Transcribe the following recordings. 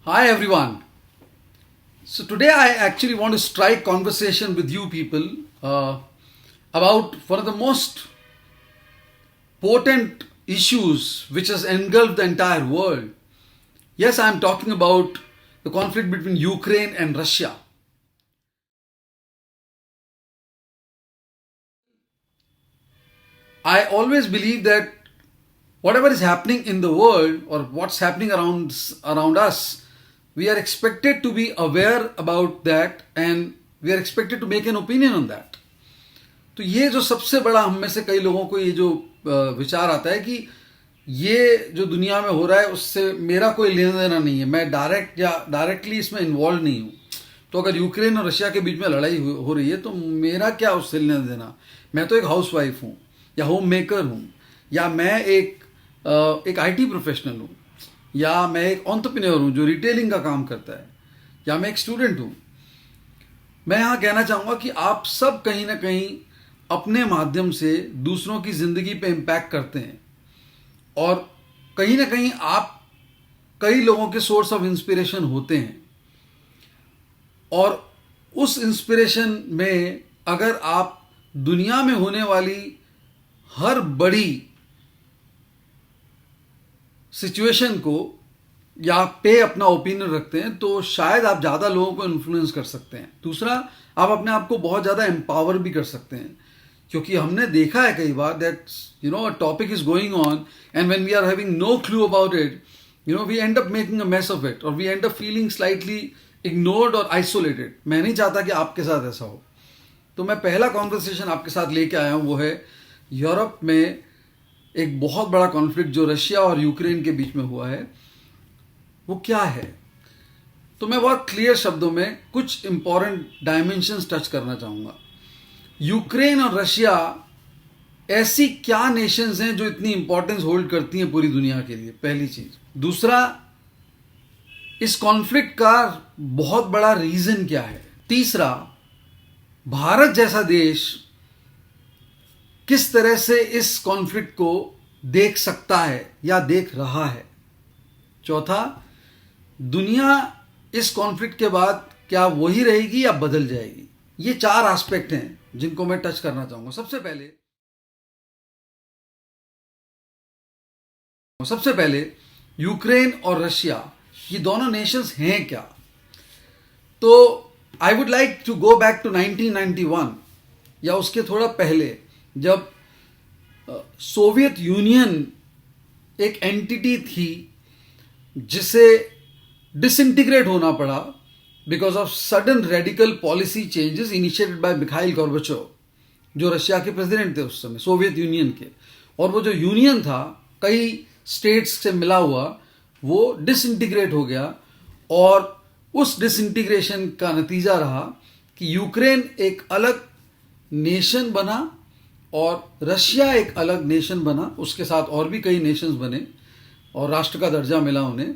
Hi everyone. So today I actually want to strike conversation with you people about one of the most potent issues which has engulfed the entire world. Yes, I am talking about the conflict between Ukraine and Russia. I always believe that whatever is happening in the world or what's happening around us, we are expected to be aware about that and we are expected to make an opinion on that. तो ये जो सबसे बड़ा हम में से कई लोगों को ये जो विचार आता है कि ये जो दुनिया में हो रहा है उससे मेरा कोई लेना देना नहीं है, मैं डायरेक्टली इसमें इन्वॉल्व नहीं हूँ. तो अगर यूक्रेन और रशिया के बीच में लड़ाई हो रही है तो मेरा क्या उससे लेना देना. मैं तो एक हाउस वाइफ हूँ या होम मेकर हूँ या मैं एक आईटी प्रोफेशनल हूँ या मैं एक एंटरप्रेन्योर हूँ जो रिटेलिंग का काम करता है या मैं एक स्टूडेंट हूँ. मैं यहाँ कहना चाहूँगा कि आप सब कहीं ना कहीं अपने माध्यम से दूसरों की ज़िंदगी पे इम्पैक्ट करते हैं और कहीं ना कहीं आप कई लोगों के सोर्स ऑफ इंस्पिरेशन होते हैं. और उस इंस्पिरेशन में अगर आप दुनिया में होने वाली हर बड़ी सिचुएशन को या पे अपना ओपिनियन रखते हैं तो शायद आप ज़्यादा लोगों को इन्फ्लुएंस कर सकते हैं. दूसरा, आप अपने आप को बहुत ज़्यादा एम्पावर भी कर सकते हैं क्योंकि हमने देखा है कई बार that a topic is going on and when we are having no clue about it, we end up making a mess of it और we end up feeling slightly ignored और आइसोलेटेड. मैं नहीं चाहता कि आपके साथ ऐसा हो. तो मैं पहला कॉन्वर्सेशन आपके साथ लेके आया हूँ, वो है यूरोप में एक बहुत बड़ा कॉन्फ्लिक्ट जो रशिया और यूक्रेन के बीच में हुआ है, वो क्या है. तो मैं बहुत क्लियर शब्दों में कुछ इंपॉर्टेंट डायमेंशंस टच करना चाहूँगा. यूक्रेन और रशिया ऐसी क्या नेशंस हैं जो इतनी इंपॉर्टेंस होल्ड करती हैं पूरी दुनिया के लिए, पहली चीज. दूसरा, इस कॉन्फ्लिक्ट का बहुत बड़ा रीजन क्या है. तीसरा, भारत जैसा देश किस तरह से इस कॉन्फ्लिक्ट को देख सकता है या देख रहा है. चौथा, दुनिया इस कॉन्फ्लिक्ट के बाद क्या वही रहेगी या बदल जाएगी. ये चार एस्पेक्ट हैं जिनको मैं टच करना चाहूंगा. सबसे पहले यूक्रेन और रशिया, ये दोनों नेशंस हैं क्या. तो I would like to go back to 1991 या उसके थोड़ा पहले, जब सोवियत यूनियन एक एंटिटी थी जिसे डिसइंटीग्रेट होना पड़ा because of sudden radical policy changes initiated by Mikhail Gorbachev, जो रशिया के प्रेसिडेंट थे उस समय सोवियत यूनियन के. और वो जो यूनियन था कई स्टेट्स से मिला हुआ, वो डिसइंटीग्रेट हो गया और उस डिसइंटीग्रेशन का नतीजा रहा कि यूक्रेन एक अलग नेशन बना और रशिया एक अलग नेशन बना. उसके साथ और भी कई नेशंस बने और राष्ट्र का दर्जा मिला उन्हें,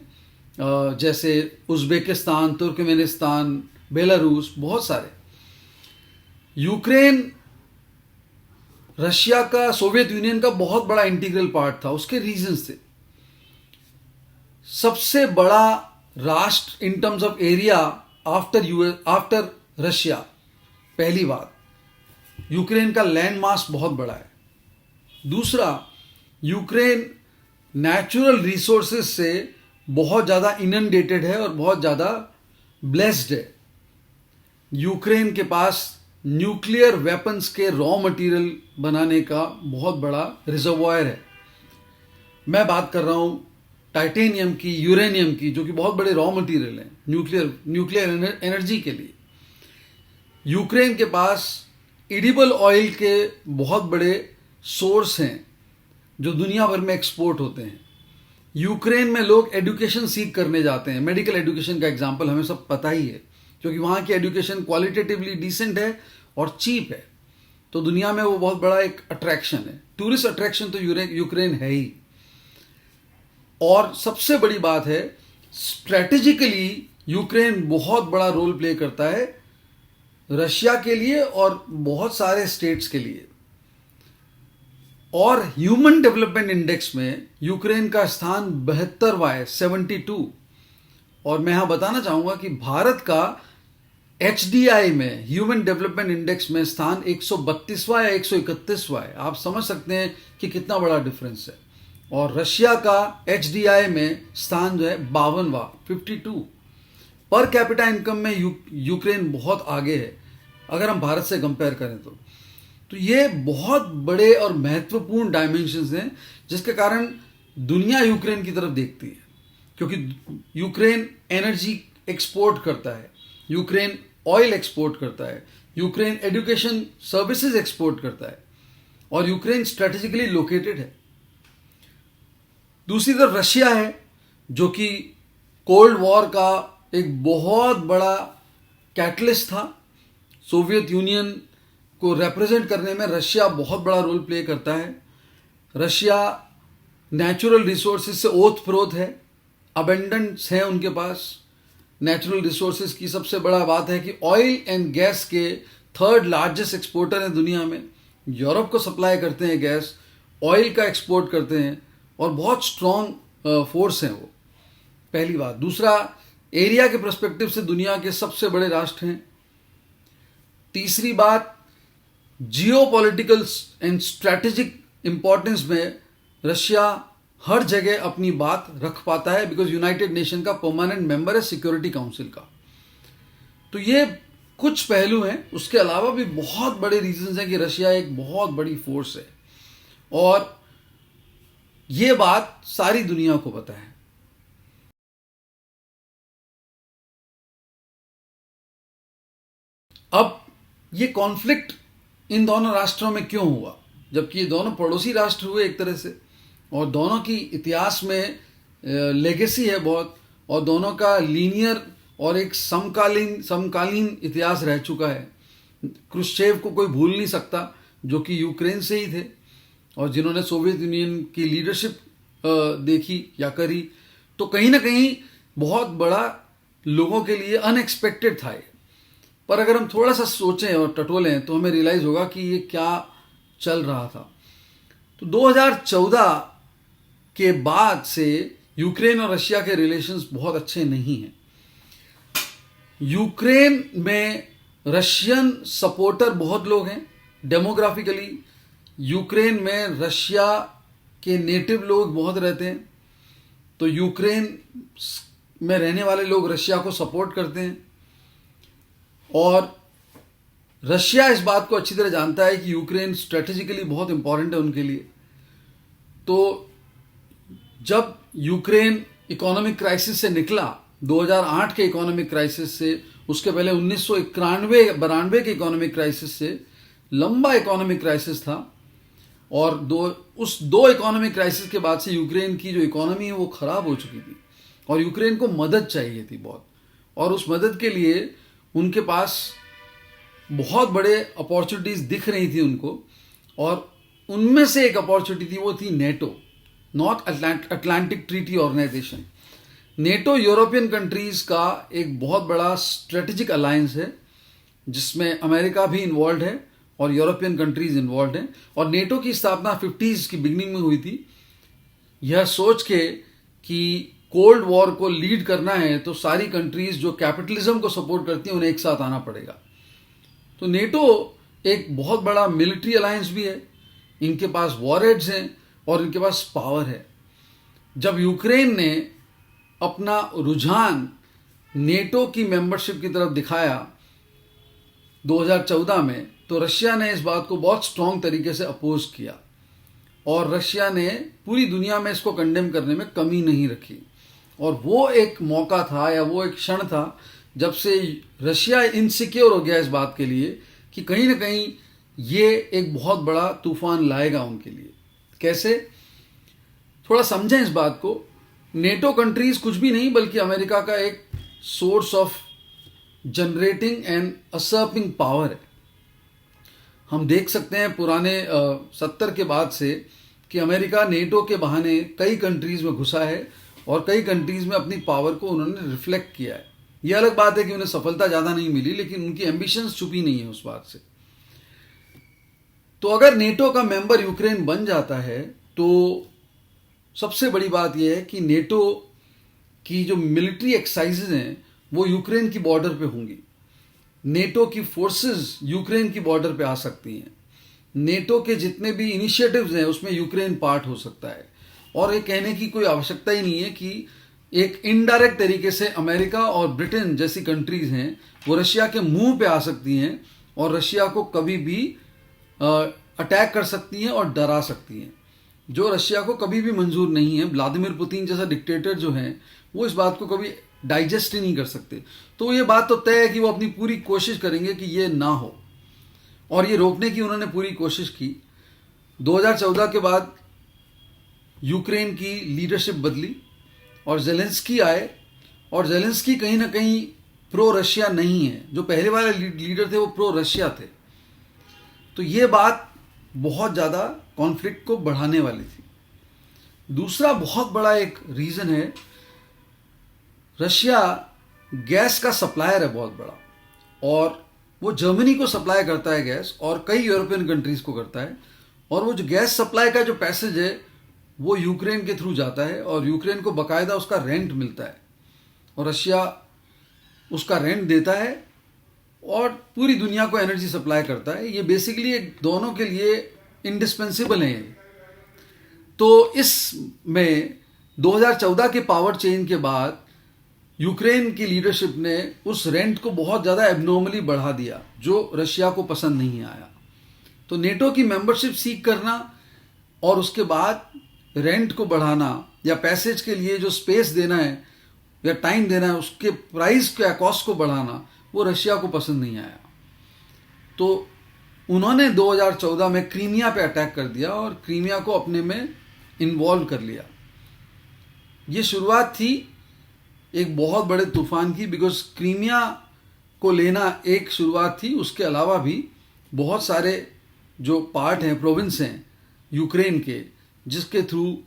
जैसे उज़्बेकिस्तान, तुर्कमेनिस्तान, बेलारूस, बहुत सारे. यूक्रेन रशिया का, सोवियत यूनियन का बहुत बड़ा इंटीग्रल पार्ट था. उसके रीजंस थे. सबसे बड़ा राष्ट्र in terms of area after Russia, पहली बात, यूक्रेन का लैंड मास बहुत बड़ा है. दूसरा, यूक्रेन नेचुरल रिसोर्सेज से बहुत ज़्यादा इनंडेटेड है और बहुत ज़्यादा ब्लेस्ड है. यूक्रेन के पास न्यूक्लियर वेपन्स के रॉ मटेरियल बनाने का बहुत बड़ा रिजर्वॉयर है. मैं बात कर रहा हूँ टाइटेनियम की, यूरेनियम की, जो कि बहुत बड़े रॉ मटेरियल हैं न्यूक्लियर एनर्जी के लिए. यूक्रेन के पास एडिबल ऑयल के बहुत बड़े सोर्स हैं जो दुनिया भर में एक्सपोर्ट होते हैं. यूक्रेन में लोग एजुकेशन सीख करने जाते हैं. मेडिकल एजुकेशन का एग्जांपल हमें सब पता ही है क्योंकि वहाँ की एजुकेशन क्वालिटेटिवली डिसेंट है और चीप है. तो दुनिया में वो बहुत बड़ा एक अट्रैक्शन है. टूरिस्ट अट्रैक्शन तो यूक्रेन है ही. और सबसे बड़ी बात है, स्ट्रेटेजिकली यूक्रेन बहुत बड़ा रोल प्ले करता है रशिया के लिए और बहुत सारे स्टेट्स के लिए. और ह्यूमन डेवलपमेंट इंडेक्स में यूक्रेन का स्थान 72वां है, 72. और मैं यहाँ बताना चाहूँगा कि भारत का HDI में, ह्यूमन डेवलपमेंट इंडेक्स में, स्थान 132वां या 131वां है। आप समझ सकते हैं कि कितना बड़ा डिफरेंस है। और रशिया का HDI में स्थान जो है 52वां, 52। पर कैपिटा इनकम में यूक्रेन बहुत आगे है अगर हम भारत से कंपेयर करें तो ये बहुत बड़े और महत्वपूर्ण डायमेंशंस हैं जिसके कारण दुनिया यूक्रेन की तरफ देखती है, क्योंकि यूक्रेन एनर्जी एक्सपोर्ट करता है, यूक्रेन ऑयल एक्सपोर्ट करता है, यूक्रेन एजुकेशन सर्विसेज एक्सपोर्ट करता है, और यूक्रेन स्ट्रेटेजिकली लोकेटेड है। दूसरी तरफ रशिया है जो कि कोल्ड वॉर का एक बहुत बड़ा कैटलिस्ट था। सोवियत यूनियन को रिप्रेजेंट करने में रशिया बहुत बड़ा रोल प्ले करता है। रशिया नेचुरल रिसोर्सेज से ओत प्रोत है, अबेंडेंस है उनके पास। नेचुरल रिसोर्सेज की सबसे बड़ा बात है कि ऑयल एंड गैस के 3rd लार्जेस्ट एक्सपोर्टर हैं दुनिया में। यूरोप को सप्लाई करते हैं गैस, ऑयल का एक्सपोर्ट करते हैं, और बहुत स्ट्रॉन्ग फोर्स हैं वो, पहली बात। दूसरा, एरिया के पर्सपेक्टिव से दुनिया के सबसे बड़े राष्ट्र हैं। तीसरी बात, जियोपॉलिटिकल एंड स्ट्रैटेजिक इंपॉर्टेंस में रशिया हर जगह अपनी बात रख पाता है, बिकॉज यूनाइटेड नेशन का परमानेंट मेंबर है सिक्योरिटी काउंसिल का। तो ये कुछ पहलू हैं। उसके अलावा भी बहुत बड़े रीजंस हैं कि रशिया एक बहुत बड़ी फोर्स है, और ये बात सारी दुनिया को पता है। अब ये कॉन्फ्लिक्ट इन दोनों राष्ट्रों में क्यों हुआ, जबकि ये दोनों पड़ोसी राष्ट्र हुए एक तरह से, और दोनों की इतिहास में लेगेसी है बहुत, और दोनों का लीनियर और एक समकालीन इतिहास रह चुका है। क्रुश्चेव को कोई भूल नहीं सकता, जो कि यूक्रेन से ही थे और जिन्होंने सोवियत यूनियन की लीडरशिप देखी या करी। तो कहीं ना कहीं बहुत बड़ा लोगों के लिए अनएक्सपेक्टेड था ये। पर अगर हम थोड़ा सा सोचें और टटोलें तो हमें रियलाइज होगा कि ये क्या चल रहा था। तो 2014 के बाद से यूक्रेन और रशिया के रिलेशंस बहुत अच्छे नहीं हैं। यूक्रेन में रशियन सपोर्टर बहुत लोग हैं। डेमोग्राफिकली यूक्रेन में रशिया के नेटिव लोग बहुत रहते हैं, तो यूक्रेन में रहने वाले लोग रशिया को सपोर्ट करते हैं, और रशिया इस बात को अच्छी तरह जानता है कि यूक्रेन स्ट्रेटेजिकली बहुत इंपॉर्टेंट है उनके लिए। तो जब यूक्रेन इकोनॉमिक क्राइसिस से निकला, 2008 के इकोनॉमिक क्राइसिस से, उसके पहले 1991-92 के इकोनॉमिक क्राइसिस से, लंबा इकोनॉमिक क्राइसिस था, और उस दो इकोनॉमिक क्राइसिस के बाद से यूक्रेन की जो इकोनॉमी है वो खराब हो चुकी थी, और यूक्रेन को मदद चाहिए थी बहुत, और उस मदद के लिए उनके पास बहुत बड़े अपॉर्चुनिटीज दिख रही थी उनको, और उनमें से एक अपॉर्चुनिटी थी, वो थी NATO, North Atlantic Treaty Organization. NATO European countries का एक बहुत बड़ा स्ट्रेटेजिक अलायंस है, जिसमें अमेरिका भी इन्वॉल्व है और यूरोपियन कंट्रीज इन्वॉल्व हैं। और नेटो की स्थापना 50s की बिगनिंग में हुई थी, यह सोच के कि कोल्ड वॉर को लीड करना है तो सारी कंट्रीज जो कैपिटलिज्म को सपोर्ट करती हैं उन्हें एक साथ आना पड़ेगा। तो नेटो एक बहुत बड़ा मिलिट्री अलायंस भी है, इनके पास वॉरहेड्स हैं और इनके पास पावर है। जब यूक्रेन ने अपना रुझान नेटो की मेंबरशिप की तरफ दिखाया 2014 में, तो रशिया ने इस बात को बहुत स्ट्रांग तरीके से अपोज किया, और रशिया ने पूरी दुनिया में इसको कंडेम करने में कमी नहीं रखी। और वो एक मौका था, या वो एक क्षण था, जब से रशिया इनसिक्योर हो गया इस बात के लिए कि कहीं ना कहीं ये एक बहुत बड़ा तूफान लाएगा उनके लिए। कैसे, थोड़ा समझें इस बात को। नेटो कंट्रीज कुछ भी नहीं बल्कि अमेरिका का एक source of generating and usurping power है। हम देख सकते हैं पुराने 70 के बाद से कि अमेरिका नेटो के बहाने कई कंट्रीज में घुसा है, और कई कंट्रीज में अपनी पावर को उन्होंने रिफ्लेक्ट किया है। यह अलग बात है कि उन्हें सफलता ज़्यादा नहीं मिली, लेकिन उनकी एम्बिशंस छुपी नहीं है उस बात से। तो अगर नेटो का मेंबर यूक्रेन बन जाता है तो सबसे बड़ी बात यह है कि नेटो कि जो मिलिट्री एक्सरसाइजेज हैं वो यूक्रेन की बॉर्डर पे होंगी, नेटो की फोर्सेस यूक्रेन की बॉर्डर पे आ सकती हैं, नेटो के जितने भी इनिशिएटिव्स हैं उसमें यूक्रेन पार्ट हो सकता है। और ये कहने की कोई आवश्यकता ही नहीं है कि एक इनडायरेक्ट तरीके से अमेरिका और ब्रिटेन जैसी कंट्रीज हैं वो रशिया के मुंह पे आ सकती हैं और रशिया को कभी भी अटैक कर सकती हैं और डरा सकती हैं, जो रशिया को कभी भी मंजूर नहीं है। व्लादिमीर पुतिन जैसा डिक्टेटर जो है वो इस बात को कभी डाइजेस्ट ही नहीं कर सकते। तो ये बात तो तय है कि वो अपनी पूरी कोशिश करेंगे कि ये ना हो, और ये रोकने की उन्होंने पूरी कोशिश की। 2014 के बाद यूक्रेन की लीडरशिप बदली और जेलेंस्की आए, और जेलेंस्की कहीं ना कहीं प्रो रशिया नहीं है, जो पहले वाले लीडर थे वो प्रो रशिया थे। तो ये बात बहुत ज़्यादा कॉन्फ्लिक्ट को बढ़ाने वाली थी। दूसरा बहुत बड़ा एक रीज़न है, रशिया गैस का सप्लायर है बहुत बड़ा, और वो जर्मनी को सप्लाई करता है गैस, और कई यूरोपियन कंट्रीज़ को करता है। और वो जो गैस सप्लाई का जो पैसेज है वो यूक्रेन के थ्रू जाता है, और यूक्रेन को बाकायदा उसका रेंट मिलता है, और रशिया उसका रेंट देता है और पूरी दुनिया को एनर्जी सप्लाई करता है। ये बेसिकली दोनों के लिए इंडिस्पेंसिबल है। तो इसमें 2014 के पावर चेंज के बाद यूक्रेन की लीडरशिप ने उस रेंट को बहुत ज़्यादा एबनॉर्मली बढ़ा दिया, जो रशिया को पसंद नहीं आया। तो नेटो की मेंबरशिप सीख करना और उसके बाद रेंट को बढ़ाना या पैसेज के लिए जो स्पेस देना है या टाइम देना है उसके प्राइस का कॉस्ट को बढ़ाना, वो रशिया को पसंद नहीं आया। तो उन्होंने 2014 में क्रीमिया पे अटैक कर दिया और क्रीमिया को अपने में इन्वॉल्व कर लिया। ये शुरुआत थी एक बहुत बड़े तूफान की, बिकॉज क्रीमिया को लेना एक शुरुआत थी। उसके अलावा भी बहुत सारे जो पार्ट हैं, प्रोविंस हैं यूक्रेन के, जिसके थ्रू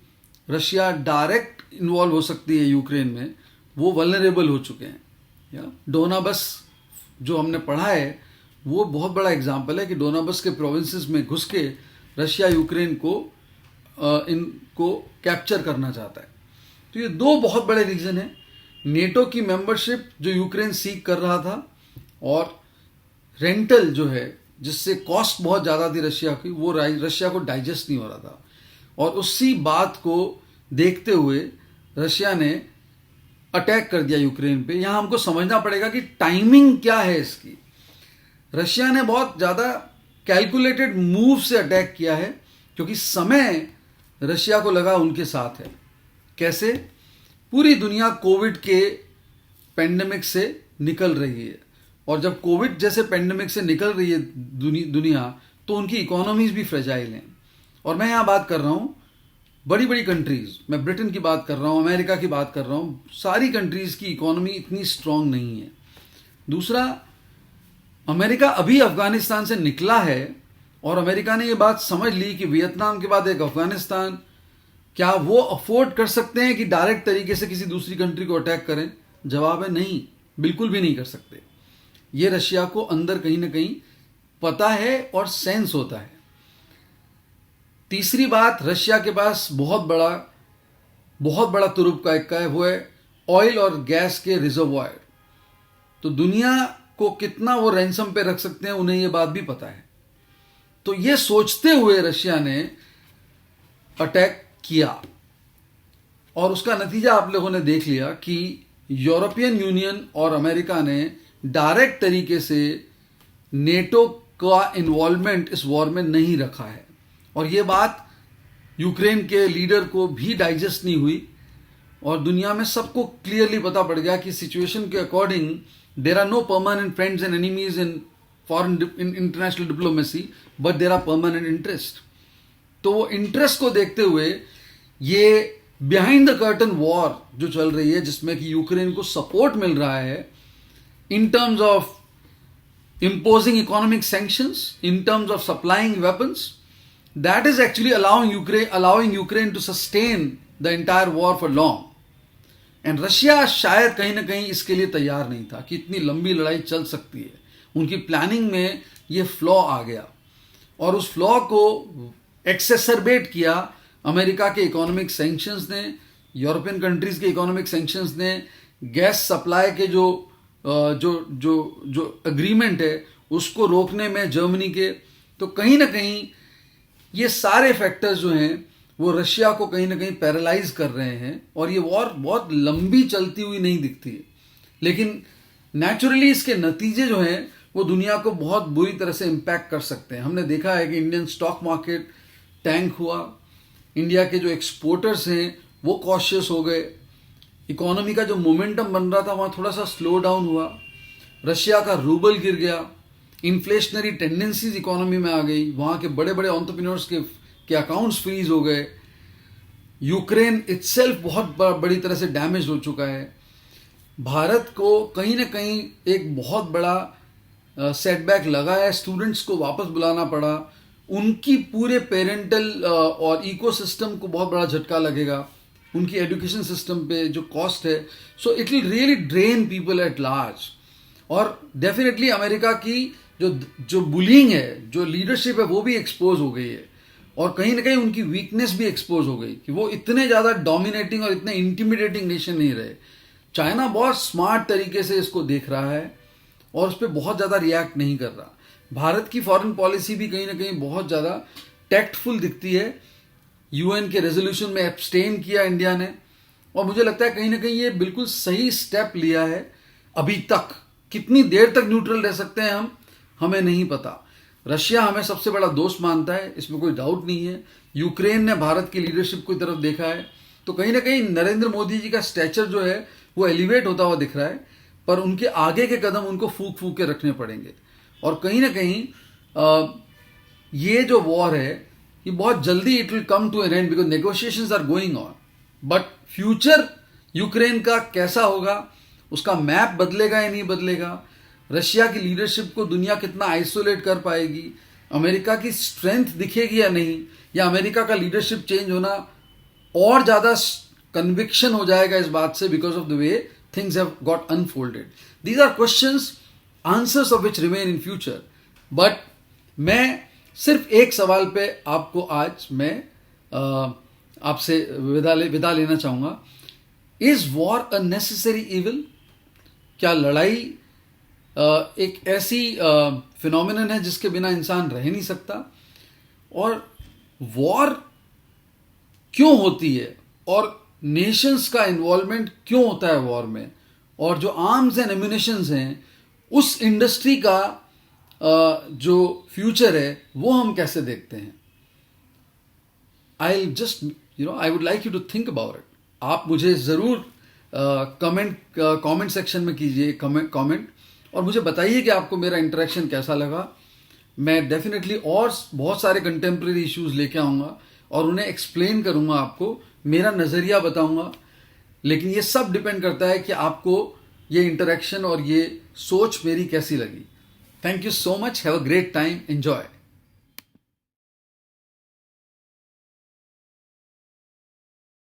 रशिया डायरेक्ट इन्वॉल्व हो सकती है यूक्रेन में, वो वल्नरेबल हो चुके हैं। डोनाबस जो हमने पढ़ा है वो बहुत बड़ा एग्जाम्पल है कि डोनाबस के प्रोविंसेस में घुस के रशिया यूक्रेन को इनको कैप्चर करना चाहता है। तो ये दो बहुत बड़े रीजन हैं, नेटो की मेंबरशिप जो यूक्रेन सीख कर रहा था, और रेंटल जो है जिससे कॉस्ट बहुत ज़्यादा थी रशिया की, वो रशिया को डाइजेस्ट नहीं हो रहा था। और उसी बात को देखते हुए रशिया ने अटैक कर दिया यूक्रेन पे। यहाँ हमको समझना पड़ेगा कि टाइमिंग क्या है इसकी। रशिया ने बहुत ज़्यादा कैलकुलेटेड मूव से अटैक किया है, क्योंकि समय रशिया को लगा उनके साथ है। कैसे? पूरी दुनिया कोविड के पेंडेमिक से निकल रही है, और जब कोविड जैसे पेंडेमिक से निकल रही है दुनिया, तो उनकी इकोनॉमीज भी फ्रेजाइल हैं। और मैं यहाँ बात कर रहा हूँ बड़ी बड़ी कंट्रीज, मैं ब्रिटेन की बात कर रहा हूँ, अमेरिका की बात कर रहा हूँ, सारी कंट्रीज की इकोनॉमी इतनी स्ट्रांग नहीं है। दूसरा, अमेरिका अभी अफगानिस्तान से निकला है, और अमेरिका ने ये बात समझ ली कि वियतनाम के बाद एक अफगानिस्तान, क्या वो अफोर्ड कर सकते हैं कि डायरेक्ट तरीके से किसी दूसरी कंट्री को अटैक करें? जवाब है नहीं, बिल्कुल भी नहीं कर सकते। ये रशिया को अंदर कहीं ना कहीं पता है और सेंस होता है। तीसरी बात, रशिया के पास बहुत बड़ा तुरुप का इक्का है, वो है ऑयल और गैस के रिजर्वॉयर। तो दुनिया को कितना वो रैंसम पे रख सकते हैं, उन्हें ये बात भी पता है। तो ये सोचते हुए रशिया ने अटैक किया, और उसका नतीजा आप लोगों ने देख लिया कि यूरोपियन यूनियन और अमेरिका ने डायरेक्ट तरीके से नेटो का इन्वॉल्वमेंट इस वॉर में नहीं रखा है। और ये बात यूक्रेन के लीडर को भी डाइजेस्ट नहीं हुई, और दुनिया में सबको क्लियरली पता पड़ गया कि सिचुएशन के according there are no permanent friends and enemies in foreign international diplomacy, but there are permanent interest. तो वो इंटरेस्ट को देखते हुए ये बिहाइंड द कर्टन वॉर जो चल रही है, जिसमें कि यूक्रेन को सपोर्ट मिल रहा है in terms of imposing economic sanctions, in terms of supplying weapons, that is actually allowing Ukraine to sustain the entire war for long. And Russia शायद कहीं ना कहीं इसके लिए तैयार नहीं था कि इतनी लंबी लड़ाई चल सकती है। उनकी प्लानिंग में ये फ्लॉ आ गया, और उस फ्लॉ को एक्सेसरबेट किया अमेरिका के इकोनॉमिक सैंक्शंस ने, यूरोपियन कंट्रीज के इकोनॉमिक सैंक्शंस ने गैस सप्लाई के जो जो जो जो अग्रीमेंट है उसको रोकने में जर्मनी के, तो कहीं ना कहीं ये सारे फैक्टर्स जो हैं वो रशिया को कहीं ना कहीं पैरालाइज कर रहे हैं और ये वॉर बहुत लंबी चलती हुई नहीं दिखती है। लेकिन नेचुरली इसके नतीजे जो हैं वो दुनिया को बहुत बुरी तरह से इम्पैक्ट कर सकते हैं। हमने देखा है कि इंडियन स्टॉक मार्केट टैंक हुआ, इंडिया के जो एक्सपोर्टर्स हैं वो कॉशियस हो गए, इकोनॉमी का जो मोमेंटम बन रहा था वहाँ थोड़ा सा स्लो डाउन हुआ, रशिया का रूबल गिर गया, इन्फ्लेशनरी टेंडेंसीज इकोनॉमी में आ गई, वहाँ के बड़े बड़े एंटरप्रेन्योर्स के अकाउंट्स फ्रीज हो गए, यूक्रेन इटसेल्फ बहुत बड़ी तरह से डैमेज हो चुका है। भारत को कहीं ना कहीं एक बहुत बड़ा सेटबैक लगा है, स्टूडेंट्स को वापस बुलाना पड़ा, उनकी पूरे पेरेंटल और इकोसिस्टम को बहुत बड़ा झटका लगेगा, उनकी एजुकेशन सिस्टम पे जो कॉस्ट है, so it will really drain people at large. और डेफिनेटली अमेरिका की जो बुलिंग है, जो लीडरशिप है वो भी एक्सपोज हो गई है और कहीं ना कहीं उनकी वीकनेस भी एक्सपोज हो गई कि वो इतने ज़्यादा डोमिनेटिंग और इतने इंटिमिडेटिंग नेशन नहीं रहे। चाइना बहुत स्मार्ट तरीके से इसको देख रहा है और उस पर बहुत ज़्यादा रिएक्ट नहीं कर रहा। भारत की फॉरेन पॉलिसी भी कहीं ना कहीं बहुत ज़्यादा टैक्टफुल दिखती है। यूएन के रेजोल्यूशन में एब्सटेन किया इंडिया ने और मुझे लगता है कहीं ना कहीं ये बिल्कुल सही स्टेप लिया है। अभी तक कितनी देर तक न्यूट्रल रह सकते हैं हमें नहीं पता। रशिया हमें सबसे बड़ा दोस्त मानता है, इसमें कोई डाउट नहीं है। यूक्रेन ने भारत की लीडरशिप की तरफ देखा है, तो कहीं ना कहीं नरेंद्र मोदी जी का स्टैचर जो है वो एलिवेट होता हुआ दिख रहा है, पर उनके आगे के कदम उनको फूक फूक के रखने पड़ेंगे। और कहीं ना कहीं ये जो वॉर है ये बहुत जल्दी it will come to an end because negotiations are going on. But future Ukraine का कैसा होगा, उसका मैप बदलेगा या नहीं बदलेगा, रशिया की लीडरशिप को दुनिया कितना आइसोलेट कर पाएगी, अमेरिका की स्ट्रेंथ दिखेगी या नहीं, या अमेरिका का लीडरशिप चेंज होना और ज़्यादा कन्विक्शन हो जाएगा इस बात से because of the way things have got unfolded. These are questions answers of which remain in future. But मैं सिर्फ एक सवाल पे आपको आज मैं आपसे विदा लेना चाहूँगा। Is war a necessary evil? क्या लड़ाई एक ऐसी फिनोमिनन है जिसके बिना इंसान रह नहीं सकता? और वॉर क्यों होती है और नेशंस का इन्वॉल्वमेंट क्यों होता है वॉर में, और जो आर्म्स एंड एम्यूनिशंस हैं उस इंडस्ट्री का जो फ्यूचर है वो हम कैसे देखते हैं? I would like you to think about it. आप मुझे ज़रूर कमेंट सेक्शन में कीजिए कमेंट और मुझे बताइए कि आपको मेरा इंटरेक्शन कैसा लगा। मैं डेफिनेटली और बहुत सारे कंटेम्प्रेरी इश्यूज लेके आऊँगा और उन्हें एक्सप्लेन करूँगा, आपको मेरा नज़रिया बताऊँगा। लेकिन ये सब डिपेंड करता है कि आपको ये इंटरेक्शन और ये सोच मेरी कैसी लगी। Thank you so much, have a great time, enjoy.